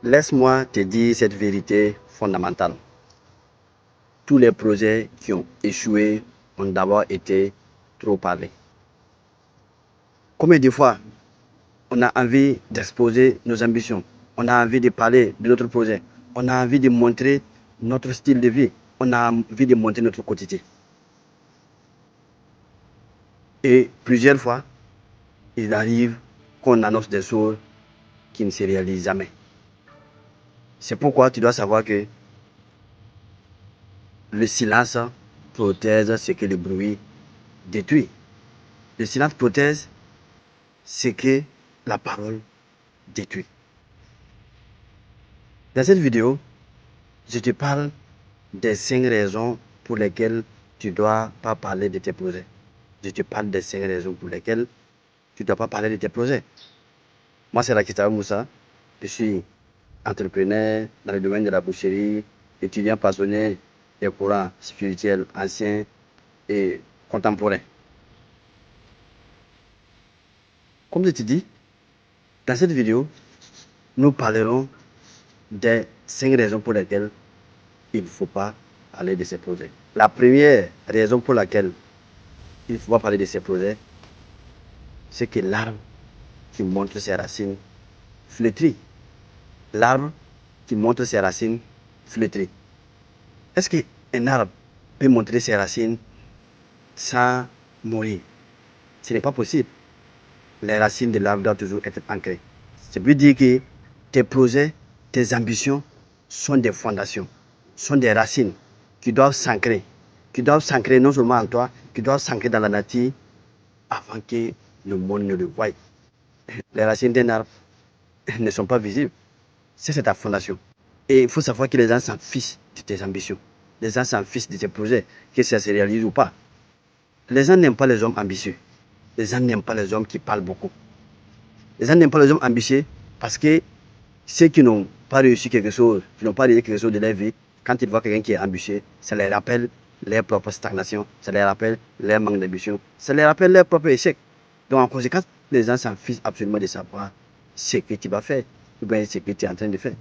Laisse-moi te dire cette vérité fondamentale. Tous les projets qui ont échoué ont d'abord été trop parlés. Combien de fois on a envie d'exposer nos ambitions, on a envie de parler de notre projet, on a envie de montrer notre style de vie, on a envie de montrer notre quotidien. Et plusieurs fois, il arrive qu'on annonce des choses qui ne se réalisent jamais. C'est pourquoi tu dois savoir que le silence protège ce que le bruit détruit. Le silence protège ce que la parole détruit. Dans cette vidéo, je te parle des 5 raisons pour lesquelles tu ne dois pas parler de tes projets. Je te parle des 5 raisons pour lesquelles tu ne dois pas parler de tes projets. Moi, c'est Rakita Moussa. Je suis entrepreneur dans le domaine de la boucherie, étudiant passionné des courants spirituels anciens et contemporains. Comme je te dis, dans cette vidéo, nous parlerons des 5 raisons pour lesquelles il ne faut pas parler de ces projets. La première raison pour laquelle il ne faut pas parler de ces projets, c'est que l'arbre qui montre ses racines flétrit. L'arbre qui montre ses racines flétrit. Est-ce qu'un arbre peut montrer ses racines sans mourir? Ce n'est pas possible. Les racines de l'arbre doivent toujours être ancrées. Ça veut dire que tes projets, tes ambitions sont des fondations, sont des racines qui doivent s'ancrer non seulement en toi, qui doivent s'ancrer dans la nature avant que le monde ne le voie. Les racines d'un arbre ne sont pas visibles. C'est ta fondation. Et il faut savoir que les gens s'en fichent de tes ambitions. Les gens s'en fichent de tes projets, que ça se réalise ou pas. Les gens n'aiment pas les hommes ambitieux. Les gens n'aiment pas les hommes qui parlent beaucoup. Les gens n'aiment pas les hommes ambitieux parce que ceux qui n'ont pas réussi quelque chose, qui n'ont pas réussi quelque chose de leur vie, quand ils voient quelqu'un qui est ambitieux, ça les rappelle leur propre stagnation, ça les rappelle leur manque d'ambition, ça les rappelle leur propre échec. Donc en conséquence, les gens s'en fichent absolument de savoir ce que tu vas faire ou bien ce que tu es en train de faire.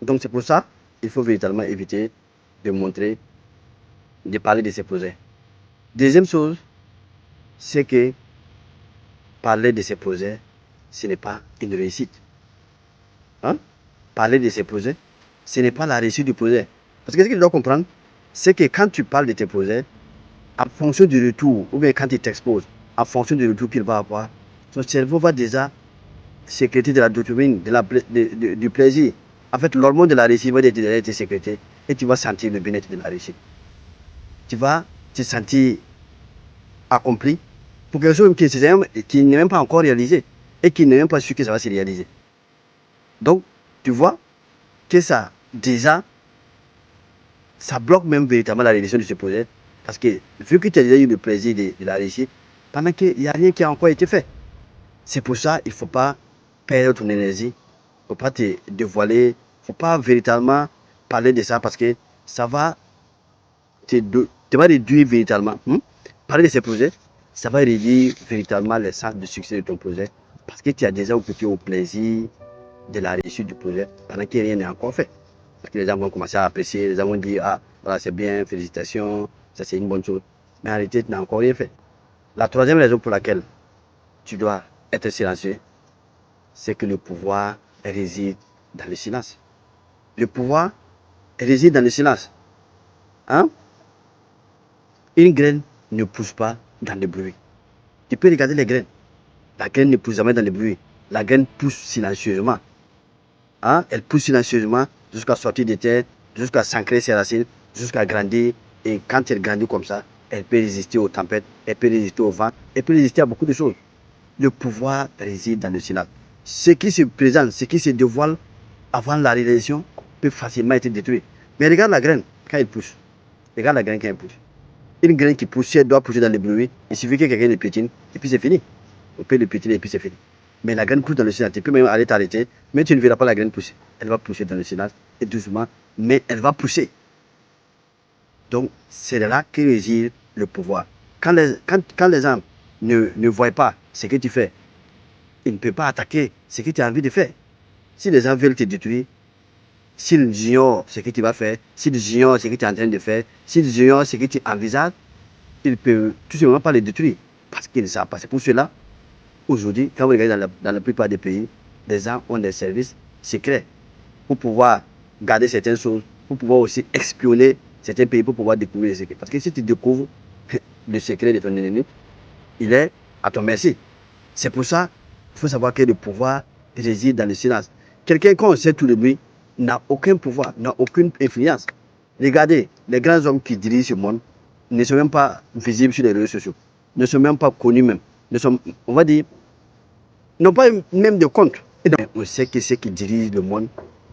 Donc c'est pour ça qu'il faut véritablement éviter de montrer, de parler de ces projets. Deuxième chose, c'est que parler de ces projets, ce n'est pas une réussite. Hein? Parler de ces projets, ce n'est pas la réussite du projet. Parce que ce que tu dois comprendre, c'est que quand tu parles de tes projets, en fonction du retour, ou bien quand tu t'exposes, en fonction du retour qu'il va avoir, ton cerveau va déjà sécréter de la dopamine, du plaisir. En fait, l'hormone de la réussite va être sécrété et tu vas sentir le bien-être de la réussite. Tu vas te sentir accompli pour quelque chose qui n'est même pas encore réalisé et qui n'est même pas sûr que ça va se réaliser. Donc, tu vois que ça, déjà, ça bloque même véritablement la réalisation de ce projet. Parce que vu que tu as déjà eu le plaisir de la réussite, pendant qu'il n'y a rien qui a encore été fait. C'est pour ça qu'il ne faut pas perdre ton énergie, il ne faut pas te dévoiler, il ne faut pas véritablement parler de ça parce que ça va te va réduire véritablement. Parler de ces projets, ça va réduire véritablement les chances de succès de ton projet parce que tu as déjà occupé au plaisir de la réussite du projet pendant que rien n'est encore fait. Parce que les gens vont commencer à apprécier, les gens vont dire, ah, voilà, c'est bien, félicitations, ça c'est une bonne chose. Mais en réalité, tu n'as encore rien fait. La troisième raison pour laquelle tu dois être silencieux, c'est que le pouvoir réside dans le silence. Le pouvoir réside dans le silence. Hein? Une graine ne pousse pas dans le bruit. Tu peux regarder les graines. La graine ne pousse jamais dans le bruit. La graine pousse silencieusement. Hein? Elle pousse silencieusement jusqu'à sortir de terre, jusqu'à s'ancrer ses racines, jusqu'à grandir. Et quand elle grandit comme ça, elle peut résister aux tempêtes, elle peut résister au vent, elle peut résister à beaucoup de choses. Le pouvoir réside dans le silence. Ce qui se présente, ce qui se dévoile avant la réalisation peut facilement être détruit. Mais regarde la graine quand elle pousse. Regarde la graine quand elle pousse. Une graine qui pousse, elle doit pousser dans le bruit. Il suffit que quelqu'un le piétine et puis c'est fini. On peut le piétiner et puis c'est fini. Mais la graine pousse dans le silence. Tu peux même aller t'arrêter, mais tu ne verras pas la graine pousser. Elle va pousser dans le silence et doucement, mais elle va pousser. Donc c'est là que réside le pouvoir. Quand les gens ne voient pas ce que tu fais, ils ne peuvent pas attaquer ce que tu as envie de faire. Si les gens veulent te détruire, s'ils ignorent ce que tu vas faire, s'ils ignorent ce que tu es en train de faire, s'ils ignorent ce que tu envisages, ils ne peuvent tout simplement pas les détruire. Parce qu'ils ne savent pas. C'est pour cela, aujourd'hui, quand vous regardez dans la plupart des pays, les gens ont des services secrets pour pouvoir garder certaines choses, pour pouvoir aussi espionner certains pays, pour pouvoir découvrir les secrets. Parce que si tu découvres le secret de ton ennemi, il est à ton merci. C'est pour ça qu'il faut savoir que le pouvoir réside dans le silence. Quelqu'un, quand on sait tout de lui, n'a aucun pouvoir, n'a aucune influence. Regardez, les grands hommes qui dirigent ce monde ne sont même pas visibles sur les réseaux sociaux, ne sont même pas connus même, ne sont, on va dire, n'ont pas même de compte. Et donc, on sait que ceux qui dirigent le monde,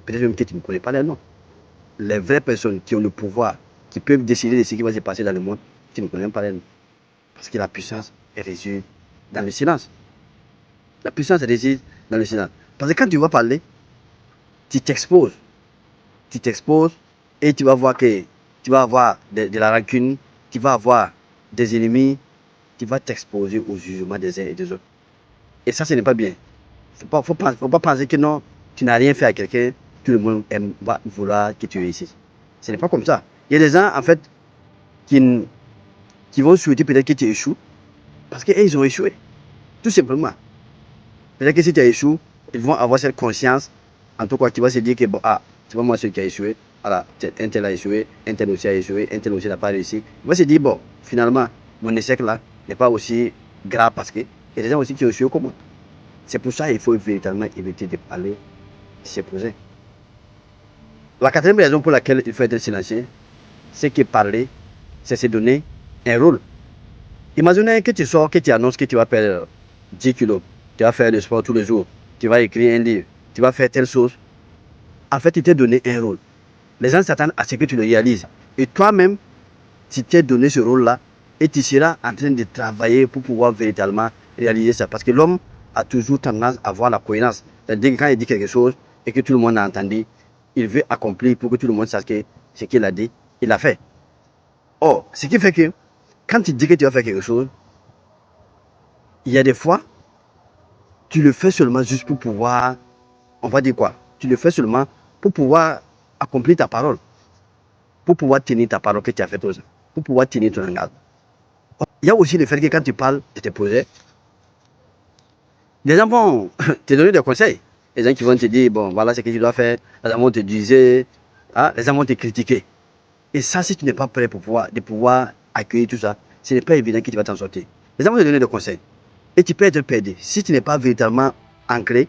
peut-être même que tu ne connais pas leur nom. Les vraies personnes qui ont le pouvoir, qui peuvent décider de ce qui va se passer dans le monde, tu ne connais même pas leur nom. Parce que la puissance réside dans le silence. La puissance réside dans le silence. Parce que quand tu vas parler, tu t'exposes. Tu t'exposes et tu vas voir que tu vas avoir de la rancune, tu vas avoir des ennemis, tu vas t'exposer au jugement des uns et des autres. Et ça, ce n'est pas bien. Il ne faut pas penser que non, tu n'as rien fait à quelqu'un, tout le monde va vouloir que tu réussisses. Ce n'est pas comme ça. Il y a des gens, en fait, qui vont souhaiter peut-être que tu échoues parce qu'ils ont échoué. Tout simplement. Peut-être que si tu as échoué, ils vont avoir cette conscience, en tout cas, qui va se dire que, bon, ah, c'est pas moi celui qui a échoué, voilà, un tel a échoué, un tel aussi a échoué, un tel aussi n'a pas réussi. Il va se dire, bon, finalement, mon échec là n'est pas aussi grave parce qu'il y a des gens aussi qui ont échoué comme moi. C'est pour ça qu'il faut véritablement éviter de parler, de se poser. La quatrième raison pour laquelle il faut être silencieux, c'est que parler, c'est se donner un rôle. Imaginez que tu sors, que tu annonces que tu vas perdre 10 kilos, tu vas faire du sport tous les jours, tu vas écrire un livre, tu vas faire telle chose. En fait, tu t'es donné un rôle. Les gens s'attendent à ce que tu le réalises. Et toi-même, tu t'es donné ce rôle-là et tu seras en train de travailler pour pouvoir véritablement réaliser ça. Parce que l'homme a toujours tendance à avoir la cohérence. C'est-à-dire que quand il dit quelque chose et que tout le monde a entendu, il veut accomplir pour que tout le monde sache que ce qu'il a dit, il l'a fait. Or, ce qui fait que quand tu dis que tu vas faire quelque chose, il y a des fois, tu le fais seulement juste pour pouvoir, on va dire quoi? Tu le fais seulement pour pouvoir accomplir ta parole, pour pouvoir tenir ta parole que tu as faite aux gens, pour pouvoir tenir ton engagement. Il y a aussi le fait que quand tu parles de tes projets, les gens vont te donner des conseils. Les gens qui vont te dire, bon, voilà ce que tu dois faire. Les gens vont te dire, hein, les gens vont te critiquer. Et ça, si tu n'es pas prêt pour pouvoir accueillir tout ça, ce n'est pas évident que tu vas t'en sortir. Les gens vont te donner des conseils. Et tu peux être perdu. Si tu n'es pas véritablement ancré,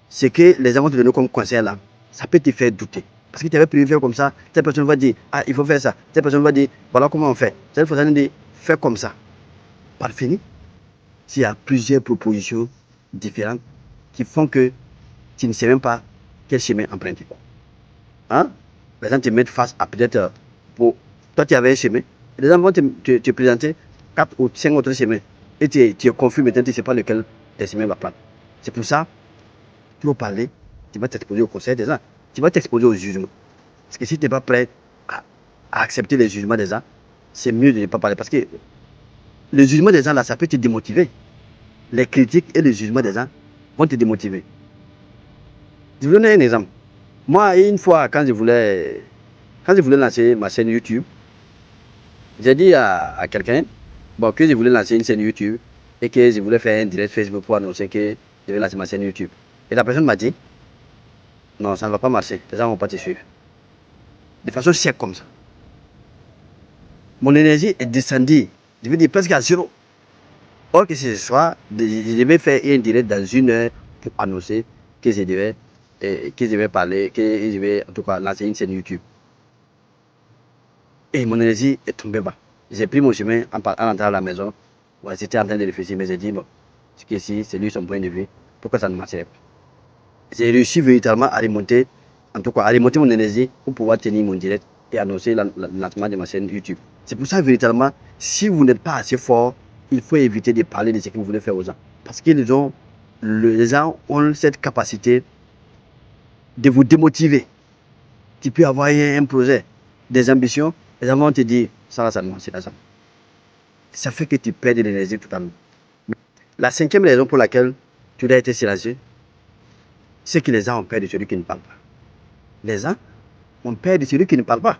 ce que les gens vont te donner comme conseil là, ça peut te faire douter. Parce que tu avais prévu faire comme ça, cette personne va dire, ah, il faut faire ça. Cette personne va dire, voilà comment on fait. Cette personne va dire, fais comme ça. Pas fini. S'il y a plusieurs propositions différentes qui font que tu ne sais même pas quel chemin emprunter. Hein? Les gens te mettent face à peut-être, pour toi tu avais un chemin, et les gens vont te présenter 4 ou 5 autres chemins. Et tu es confus maintenant, tu ne sais pas lequel des chemins va prendre. C'est pour ça, tu vas parler, tu vas t'exposer au conseil des gens, tu vas t'exposer au jugement. Parce que si tu n'es pas prêt à accepter les jugements des gens, c'est mieux de ne pas parler. Parce que le jugement des gens là, ça peut te démotiver. Les critiques et les jugements des gens vont te démotiver. Je vais vous donner un exemple. Moi, une fois, quand je voulais lancer ma chaîne YouTube, j'ai dit à quelqu'un bon, que je voulais lancer une chaîne YouTube et que je voulais faire un direct Facebook pour annoncer que je vais lancer ma chaîne YouTube. Et la personne m'a dit, non, ça ne va pas marcher, les gens ne vont pas te suivre. De façon sec comme ça. Mon énergie est descendue, je veux dire presque à zéro. Or que ce soir, je devais faire un direct dans 1 heure pour annoncer que je devais parler, que je vais en tout cas lancer une chaîne YouTube. Et mon énergie est tombée bas. J'ai pris mon chemin en entrant à la maison. Ouais, j'étais en train de réfléchir, mais j'ai dit, bon, ce que si c'est lui son point de vue, pourquoi ça ne marcherait pas? J'ai réussi véritablement à remonter, en tout cas, à remonter mon énergie pour pouvoir tenir mon direct et annoncer le lancement de ma chaîne YouTube. C'est pour ça, véritablement, si vous n'êtes pas assez fort, il faut éviter de parler de ce que vous voulez faire aux gens. Parce que les gens ont cette capacité de vous démotiver. Tu peux avoir un projet, des ambitions, les gens vont te dire, ça va, non, c'est ça. Ça fait que tu perds de l'énergie totalement. La cinquième raison pour laquelle tu dois être silencieux, c'est que les gens ont peur de celui qui ne parle pas. Les gens ont peur de celui qui ne parle pas.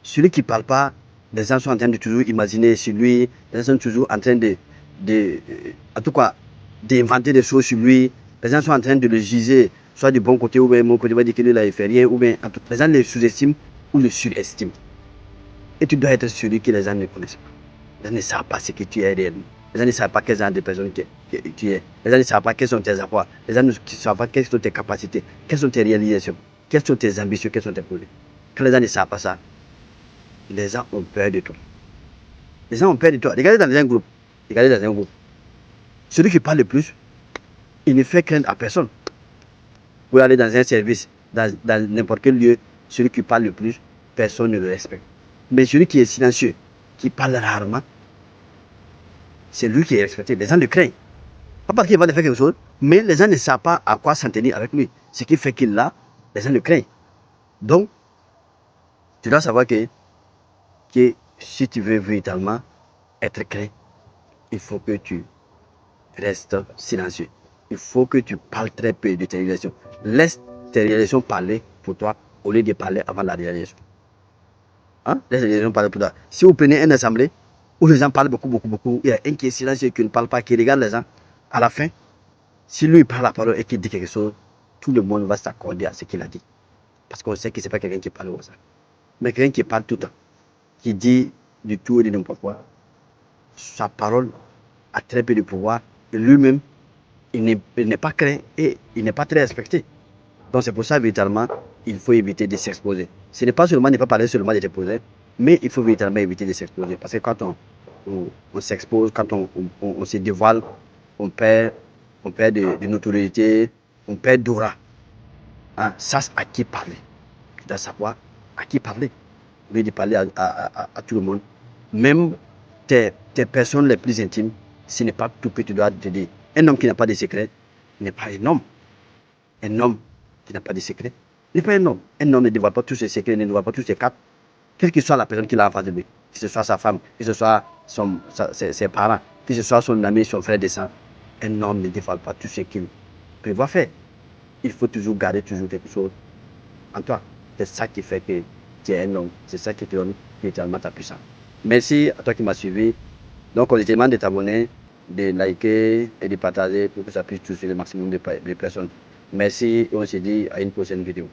Celui qui ne parle pas, les gens sont en train de toujours imaginer sur lui, les gens sont toujours en train en tout cas, d'inventer des choses sur lui. Les gens sont en train de le juger, soit du bon côté ou bien mon côté, va dire qu'il ne fait rien, ou bien les gens le sous-estiment ou le surestiment. Et tu dois être celui que les gens ne connaissent pas. Les gens ne savent pas ce que tu es réellement. Les gens ne savent pas quel genre de personne tu es. Les gens ne savent pas quels sont tes avoirs. Les gens ne savent pas quelles sont tes capacités, quelles sont tes réalisations, quelles sont tes ambitions, quels sont tes projets. Quand les gens ne savent pas ça, les gens ont peur de toi. Les gens ont peur de toi. Regardez dans un groupe. Regardez dans un groupe. Celui qui parle le plus, il ne fait craindre à personne. Vous allez dans un service, dans n'importe quel lieu, celui qui parle le plus, personne ne le respecte. Mais celui qui est silencieux, qui parle rarement, c'est lui qui est respecté. Les gens le craignent. Pas parce qu'il va faire quelque chose, mais les gens ne savent pas à quoi s'en tenir avec lui. Ce qui fait qu'il l'a, les gens le craignent. Donc, tu dois savoir que si tu veux véritablement être craint, il faut que tu restes silencieux. Il faut que tu parles très peu de tes réalisations. Laisse tes réalisations parler pour toi au lieu de parler avant la réalisation. Hein? Laisse les réalisations parler pour toi. Si vous prenez une assemblée où les gens parlent beaucoup, il y a un qui est silencieux, qui ne parle pas, qui regarde les gens, à la fin, si lui parle la parole et qu'il dit quelque chose, tout le monde va s'accorder à ce qu'il a dit. Parce qu'on sait que ce n'est pas quelqu'un qui parle comme ça. Mais quelqu'un qui parle tout le temps, qui dit du tout et de n'importe quoi, sa parole a très peu de pouvoir et lui-même, il n'est pas craint et il n'est pas très respecté. Donc c'est pour ça, véritablement, il faut éviter de s'exposer. Ce n'est pas seulement ne pas parler seulement de s'exposer, mais il faut véritablement éviter de s'exposer. Parce que quand on s'expose, quand on se dévoile, on perd de notoriété, on perd d'aura. Hein? Ça, c'est à qui parler. Tu dois savoir à qui parler. Au lieu de parler à tout le monde. Même tes personnes les plus intimes, ce n'est pas tout que tu dois te dire. Un homme qui n'a pas de secret n'est pas un homme. Un homme qui n'a pas de secret n'est pas un homme. Un homme ne dévoile pas tous ses secrets, ne dévoile pas tous ses cartes, quelle que soit la personne qui l'a en face de lui. Que ce soit sa femme, que ce soit ses parents, que ce soit son ami, son frère de sang. Un homme ne dévoile pas tout ce qu'il prévoit faire. Il faut toujours garder quelque chose en toi. C'est ça qui fait que tu es un homme. C'est ça qui te donne littéralement ta puissance. Merci à toi qui m'as suivi. Donc, on te demande de t'abonner, de liker et de partager pour que ça puisse toucher le maximum de personnes. Merci et on se dit à une prochaine vidéo.